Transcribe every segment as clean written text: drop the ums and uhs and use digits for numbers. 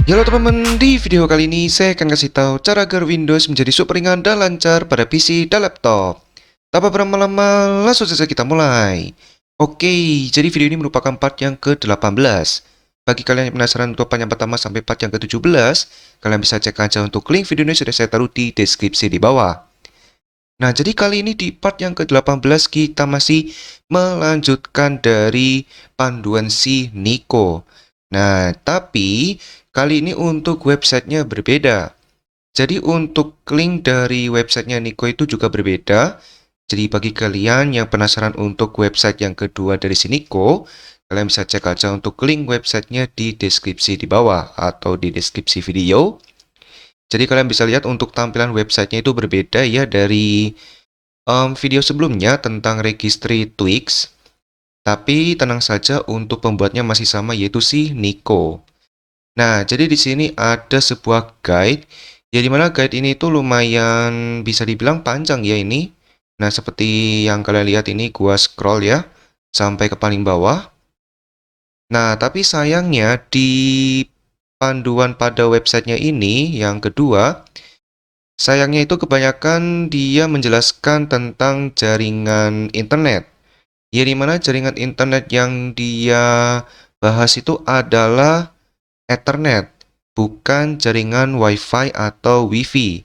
Halo teman-teman, di video kali ini saya akan kasih tahu cara agar Windows menjadi super ringan dan lancar pada PC dan laptop. Tanpa berlama-lama, langsung saja kita mulai. Oke, jadi video ini merupakan part yang ke-18. Bagi kalian yang penasaran untuk part yang pertama sampai part yang ke-17, kalian bisa cek aja untuk link videonya sudah saya taruh di deskripsi di bawah. Nah, jadi kali ini di part yang ke-18 kita masih melanjutkan dari panduan si Nico. Nah, tapi kali ini untuk websitenya berbeda. Jadi untuk link dari websitenya Nico itu juga berbeda. Jadi bagi kalian yang penasaran untuk website yang kedua dari si Nico, kalian bisa cek aja untuk link websitenya di deskripsi di bawah atau di deskripsi video. Jadi kalian bisa lihat untuk tampilan websitenya itu berbeda ya dari video sebelumnya tentang registry Twix. Tapi tenang saja untuk pembuatnya masih sama yaitu si Nico. Nah, jadi di sini ada sebuah guide, ya dimana guide ini tuh lumayan bisa dibilang panjang ya ini. Nah, seperti yang kalian lihat ini gua scroll ya, sampai ke paling bawah. Nah, tapi sayangnya di panduan pada websitenya ini, yang kedua, sayangnya itu kebanyakan dia menjelaskan tentang jaringan internet. Ya, dimana jaringan internet yang dia bahas itu adalah Ethernet, bukan jaringan WiFi atau WiFi.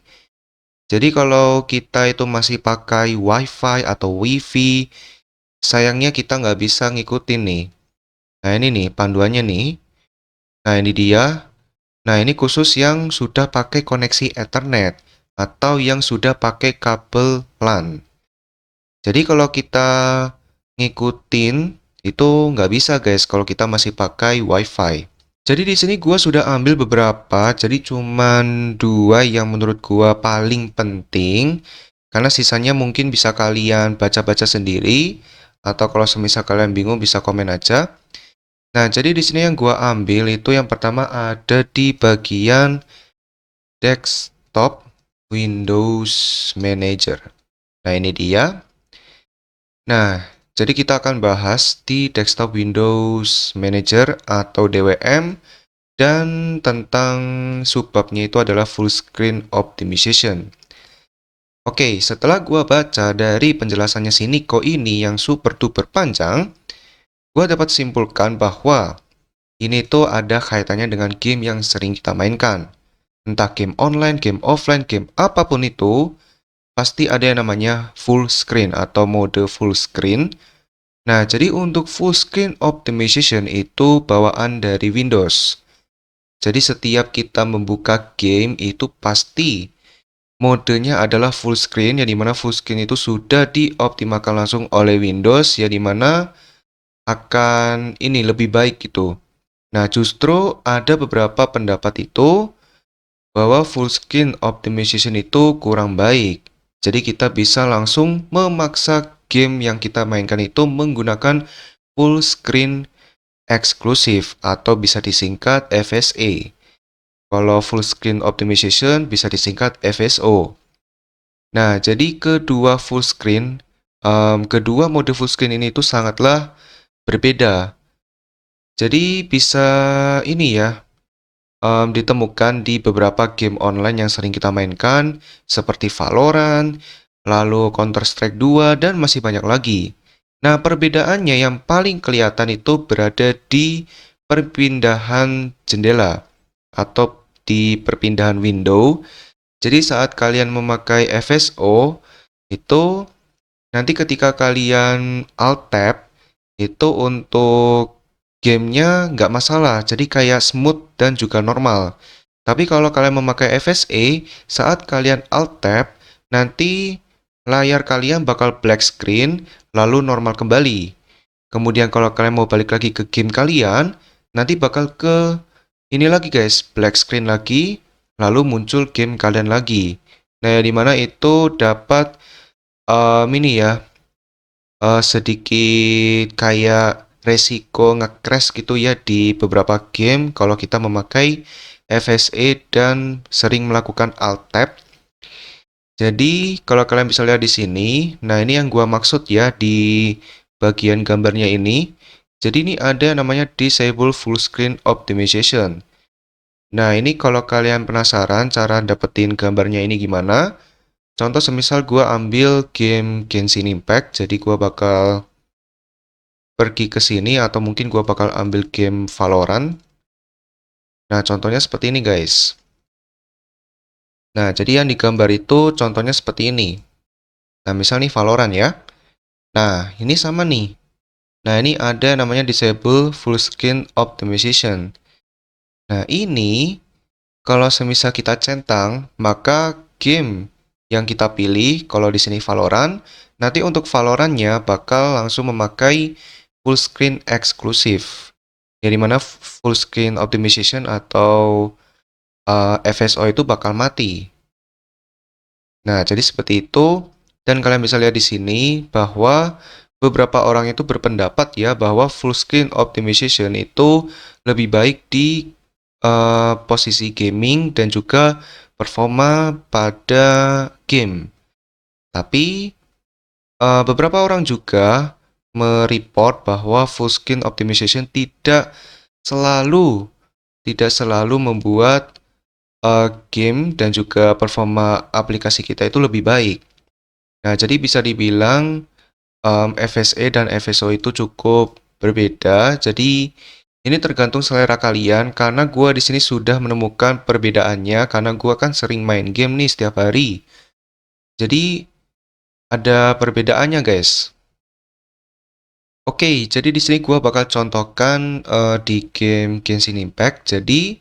Jadi kalau kita itu masih pakai WiFi atau WiFi, sayangnya kita nggak bisa ngikutin nih. Nah ini nih panduannya nih. Nah ini dia. Nah ini khusus yang sudah pakai koneksi Ethernet atau yang sudah pakai kabel LAN. Jadi kalau kita ngikutin itu nggak bisa guys kalau kita masih pakai WiFi. Jadi di sini gua sudah ambil beberapa, jadi cuman dua yang menurut gua paling penting, karena sisanya mungkin bisa kalian baca-baca sendiri, atau kalau semisal kalian bingung bisa komen aja. Nah, jadi di sini yang gua ambil itu yang pertama ada di bagian desktop Windows Manager. Nah, ini dia. Nah, jadi kita akan bahas di desktop Windows Manager atau DWM. Dan tentang subbabnya itu adalah full screen optimization. Oke, setelah gua baca dari penjelasannya si Nico ini yang super duper panjang, gua dapat simpulkan bahwa ini tuh ada kaitannya dengan game yang sering kita mainkan. Entah game online, game offline, game apapun itu, pasti ada yang namanya full screen atau mode full screen. Nah, jadi untuk full screen optimization itu bawaan dari Windows. Jadi setiap kita membuka game itu pasti modenya adalah full screen, yang dimana full screen itu sudah dioptimalkan langsung oleh Windows, yang dimana akan ini lebih baik gitu. Nah, justru ada beberapa pendapat itu bahwa full screen optimization itu kurang baik. Jadi kita bisa langsung memaksa game yang kita mainkan itu menggunakan full screen eksklusif atau bisa disingkat FSA. Kalau full screen optimization bisa disingkat FSO. Nah, jadi kedua mode full screen ini itu sangatlah berbeda. Jadi bisa ini ya, ditemukan di beberapa game online yang sering kita mainkan, seperti Valorant, lalu Counter-Strike 2, dan masih banyak lagi. Nah, perbedaannya yang paling kelihatan itu berada di perpindahan jendela atau di perpindahan window. Jadi saat kalian memakai FSO, itu nanti ketika kalian Alt Tab, itu untuk gamenya nggak masalah, jadi kayak smooth dan juga normal. Tapi kalau kalian memakai FSA, saat kalian Alt Tab, nanti layar kalian bakal black screen, lalu normal kembali. Kemudian kalau kalian mau balik lagi ke game kalian, nanti bakal ke ini lagi guys, black screen lagi, lalu muncul game kalian lagi. Nah, yang dimana itu dapat ini ya, sedikit kayak resiko nge-crash gitu ya di beberapa game kalau kita memakai FSA dan sering melakukan Alt Tab. Jadi kalau kalian bisa lihat di sini, nah ini yang gua maksud ya di bagian gambarnya ini. Jadi ini ada namanya disable full screen optimization. Nah, ini kalau kalian penasaran cara dapetin gambarnya ini gimana? Contoh semisal gua ambil game Genshin Impact, jadi gua bakal pergi ke sini atau mungkin gua bakal ambil game Valorant. Nah, contohnya seperti ini, guys. Nah, jadi yang digambar itu contohnya seperti ini. Nah, misal nih Valorant ya. Nah, ini sama nih. Nah, ini ada namanya disable full screen optimization. Nah, ini kalau semisal kita centang, maka game yang kita pilih, kalau di sini Valorant, nanti untuk Valorantnya bakal langsung memakai full screen eksklusif. Ya, dimana full screen optimization atau FSO itu bakal mati. Nah, jadi seperti itu. Dan kalian bisa lihat di sini bahwa beberapa orang itu berpendapat ya bahwa full screen optimization itu lebih baik di posisi gaming dan juga performa pada game. Tapi beberapa orang juga mereport bahwa full screen optimization tidak selalu membuat game dan juga performa aplikasi kita itu lebih baik. Nah, jadi bisa dibilang FSE dan FSO itu cukup berbeda. Jadi ini tergantung selera kalian karena gua di sini sudah menemukan perbedaannya karena gua kan sering main game nih setiap hari. Jadi ada perbedaannya, guys. Oke, jadi di sini gua bakal contohkan di game Genshin Impact. Jadi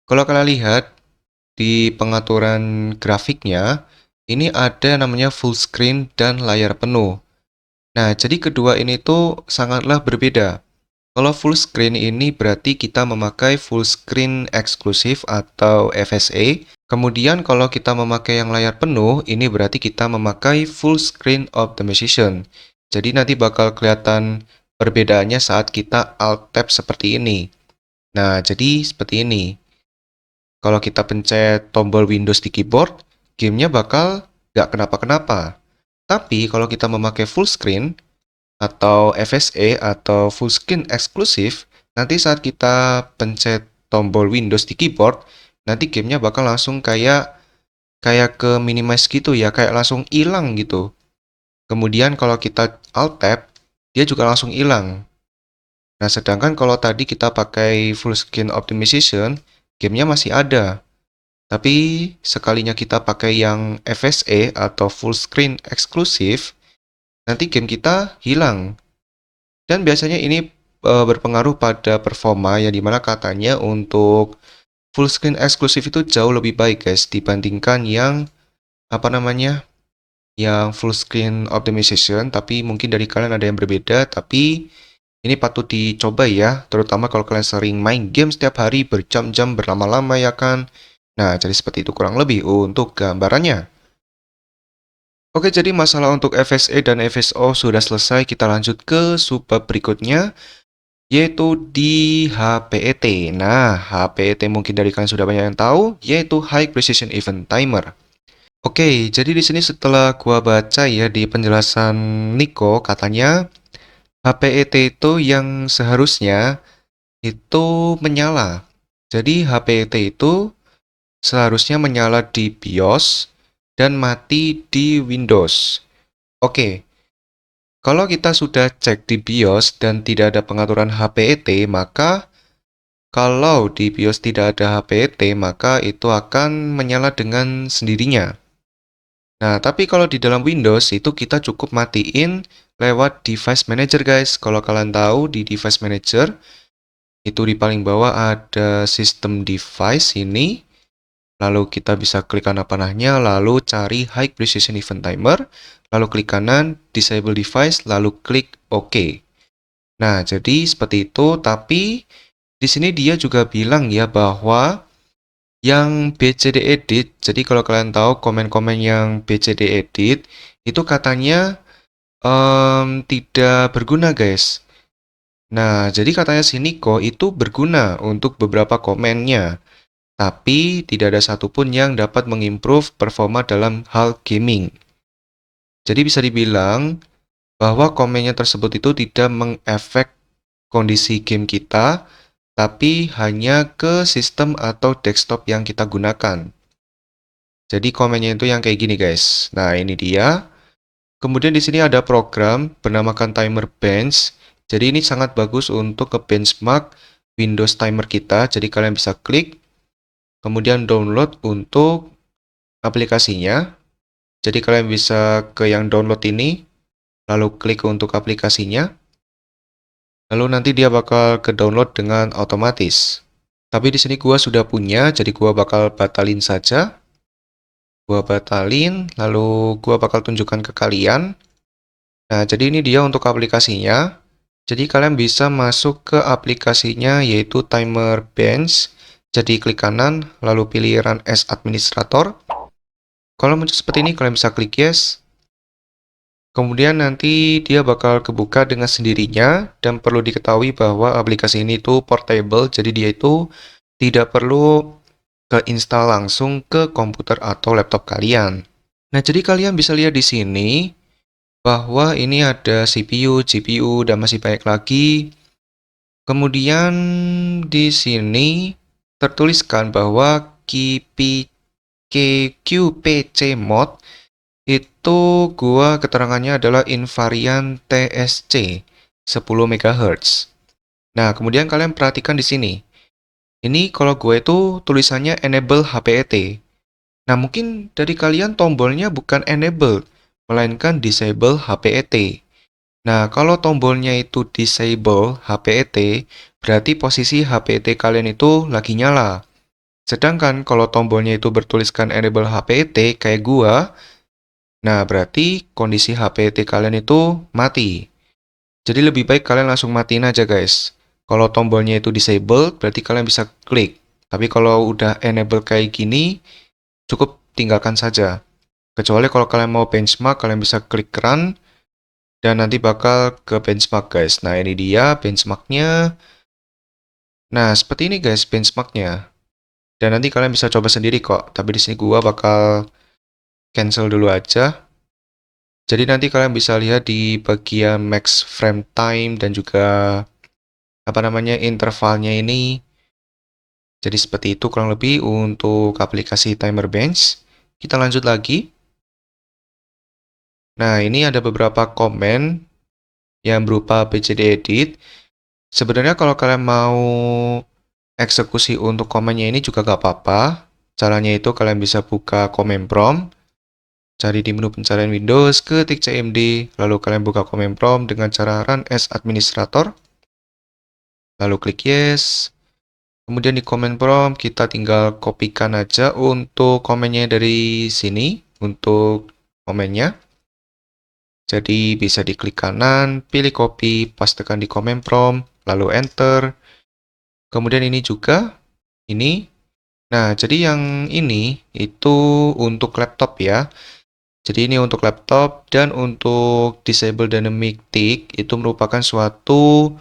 kalau kalian lihat di pengaturan grafiknya, ini ada namanya full screen dan layar penuh. Nah, jadi kedua ini tuh sangatlah berbeda. Kalau full screen ini berarti kita memakai full screen eksklusif atau FSA. Kemudian kalau kita memakai yang layar penuh, ini berarti kita memakai full screen optimization. Jadi nanti bakal kelihatan perbedaannya saat kita alt tab seperti ini. Nah, jadi seperti ini. Kalau kita pencet tombol Windows di keyboard, gamenya bakal nggak kenapa-kenapa. Tapi kalau kita memakai full screen atau FSA atau full screen eksklusif, nanti saat kita pencet tombol Windows di keyboard, nanti gamenya bakal langsung kayak ke minimize gitu ya, kayak langsung hilang gitu. Kemudian kalau kita alt tab, dia juga langsung hilang. Nah, sedangkan kalau tadi kita pakai full screen optimization, gamenya masih ada. Tapi sekalinya kita pakai yang FSA atau full screen eksklusif, nanti game kita hilang. Dan biasanya ini berpengaruh pada performa yang dimana katanya untuk full screen eksklusif itu jauh lebih baik guys dibandingkan yang apa namanya yang full screen optimization. Tapi mungkin dari kalian ada yang berbeda, tapi ini patut dicoba ya, terutama kalau kalian sering main game setiap hari berjam-jam berlama-lama ya kan. Nah, jadi seperti itu kurang lebih untuk gambarannya. Oke, jadi masalah untuk FSA dan FSO sudah selesai. Kita lanjut ke subbab berikutnya, yaitu di HPET. Nah, HPET mungkin dari kalian sudah banyak yang tahu, yaitu High Precision Event Timer. Oke, jadi di sini setelah gua baca ya di penjelasan Nico, katanya HPET itu yang seharusnya itu menyala. Jadi HPET itu seharusnya menyala di BIOS dan mati di Windows. Oke, kalau kita sudah cek di BIOS dan tidak ada pengaturan HPET, maka kalau di BIOS tidak ada HPET, maka itu akan menyala dengan sendirinya. Nah, tapi kalau di dalam Windows itu kita cukup matiin lewat Device Manager, guys. Kalau kalian tahu di Device Manager, itu di paling bawah ada System Device ini. Lalu kita bisa klik kanan panahnya, lalu cari High Precision Event Timer, lalu klik kanan, Disable Device, lalu klik OK. Nah, jadi seperti itu, tapi di sini dia juga bilang ya bahwa yang BCD Edit, jadi kalau kalian tahu komen-komen yang BCD Edit, itu katanya tidak berguna guys. Nah, jadi katanya si Nico itu berguna untuk beberapa komennya. Tapi tidak ada satupun yang dapat mengimprove performa dalam hal gaming. Jadi bisa dibilang bahwa komennya tersebut itu tidak mengefek kondisi game kita, tapi hanya ke sistem atau desktop yang kita gunakan. Jadi komennya itu yang kayak gini guys. Nah ini dia. Kemudian di sini ada program bernamakan Timer Bench. Jadi ini sangat bagus untuk ke benchmark Windows Timer kita. Jadi kalian bisa klik, kemudian download untuk aplikasinya. Jadi kalian bisa ke yang download ini, lalu klik untuk aplikasinya. Lalu nanti dia bakal ke download dengan otomatis. Tapi di sini gua sudah punya, jadi gua bakal batalin saja. Gua batalin, lalu gua bakal tunjukkan ke kalian. Nah, jadi ini dia untuk aplikasinya. Jadi kalian bisa masuk ke aplikasinya yaitu Timer Bench. Jadi klik kanan, lalu pilih Run as Administrator. Kalau muncul seperti ini, kalian bisa klik Yes. Kemudian nanti dia bakal kebuka dengan sendirinya, dan perlu diketahui bahwa aplikasi ini tuh portable, jadi dia itu tidak perlu keinstall langsung ke komputer atau laptop kalian. Nah, jadi kalian bisa lihat di sini bahwa ini ada CPU, GPU, dan masih banyak lagi. Kemudian di sini tertuliskan bahwa QPC mode itu keterangannya adalah invariant TSC 10 MHz. Nah, kemudian kalian perhatikan di sini. Ini kalau gue itu tulisannya enable HPET. Nah, mungkin dari kalian tombolnya bukan enable, melainkan disable HPET. Nah, kalau tombolnya itu disable HPET, berarti posisi HPET kalian itu lagi nyala. Sedangkan kalau tombolnya itu bertuliskan enable HPET kayak gua, nah berarti kondisi HPET kalian itu mati. Jadi lebih baik kalian langsung matiin aja guys. Kalau tombolnya itu disable, berarti kalian bisa klik. Tapi kalau udah enable kayak gini, cukup tinggalkan saja. Kecuali kalau kalian mau benchmark, kalian bisa klik run, dan nanti bakal ke benchmark guys. Nah ini dia benchmarknya. Nah seperti ini guys benchmarknya. Dan nanti kalian bisa coba sendiri kok. Tapi di sini gua bakal cancel dulu aja. Jadi nanti kalian bisa lihat di bagian max frame time dan juga apa namanya intervalnya ini. Jadi seperti itu kurang lebih untuk aplikasi Timer Bench. Kita lanjut lagi. Nah ini ada beberapa komen yang berupa BCD edit. Sebenarnya kalau kalian mau eksekusi untuk komennya ini juga gak apa-apa. Caranya itu kalian bisa buka comment prompt, cari di menu pencarian Windows, ketik cmd, lalu kalian buka comment prompt dengan cara run as administrator, lalu klik yes. Kemudian di comment prompt kita tinggal kopikan aja untuk komennya dari sini, untuk komennya. Jadi bisa diklik kanan, pilih copy, pastekan di comment prompt, lalu enter. Kemudian ini juga, ini. Nah, jadi yang ini itu untuk laptop ya. Jadi ini untuk laptop, dan untuk disable dynamic tick itu merupakan suatu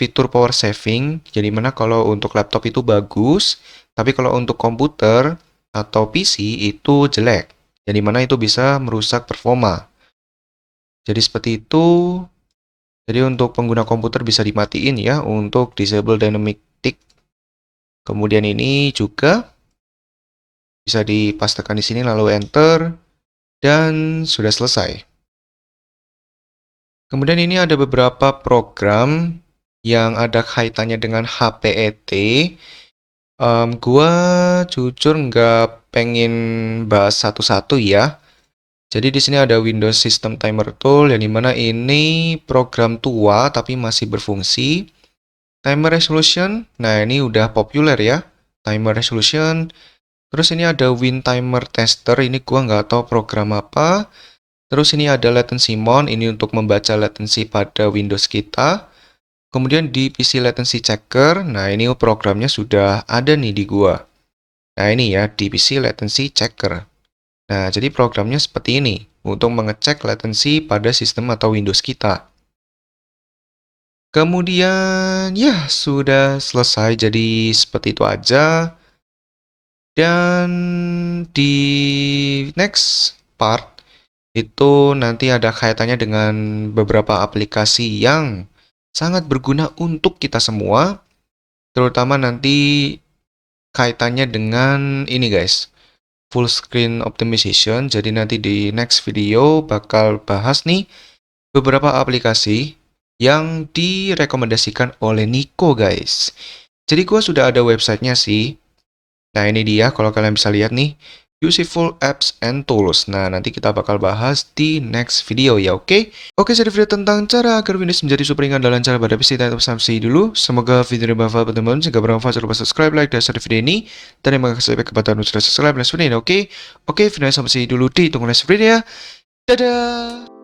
fitur power saving. Jadi mana kalau untuk laptop itu bagus, tapi kalau untuk komputer atau PC itu jelek. Jadi mana itu bisa merusak performa. Jadi seperti itu. Jadi untuk pengguna komputer bisa dimatiin ya untuk disable dynamic tick. Kemudian ini juga bisa dipastekan di sini lalu enter, dan sudah selesai. Kemudian ini ada beberapa program yang ada kaitannya dengan HPET. Gua jujur nggak pengen bahas satu-satu ya. Jadi di sini ada Windows System Timer Tool yang dimana ini program tua tapi masih berfungsi. Timer Resolution, nah ini udah populer ya. Timer Resolution. Terus ini ada WinTimer Tester, ini gua nggak tahu program apa. Terus ini ada Latency Mon, ini untuk membaca latency pada Windows kita. Kemudian di PC Latency Checker, nah ini programnya sudah ada nih di gua. Nah ini ya, di PC Latency Checker. Nah, jadi programnya seperti ini, untuk mengecek latency pada sistem atau Windows kita. Kemudian, ya sudah selesai, jadi seperti itu aja. Dan di next part, itu nanti ada kaitannya dengan beberapa aplikasi yang sangat berguna untuk kita semua. terutama nanti kaitannya dengan ini guys, full screen optimization. Jadi nanti di next video bakal bahas nih beberapa aplikasi yang direkomendasikan oleh Nico guys. Jadi gua sudah ada websitenya sih. Nah ini dia, kalau kalian bisa lihat nih, Useful Apps and Tools. Nah nanti kita bakal bahas di next video ya, oke? Oke, jadi video tentang cara agar Windows menjadi super ringan dalam cara pada PC dan sampai dulu. Semoga video ini bermanfaat buat teman-teman. Jika bermanfaat jangan lupa subscribe, like, dan share video ini. Dan terima kasih kepada yang sudah subscribe dan share video ini, oke? Oke, video ini sampai dulu, ditunggu next video ya. Dadah!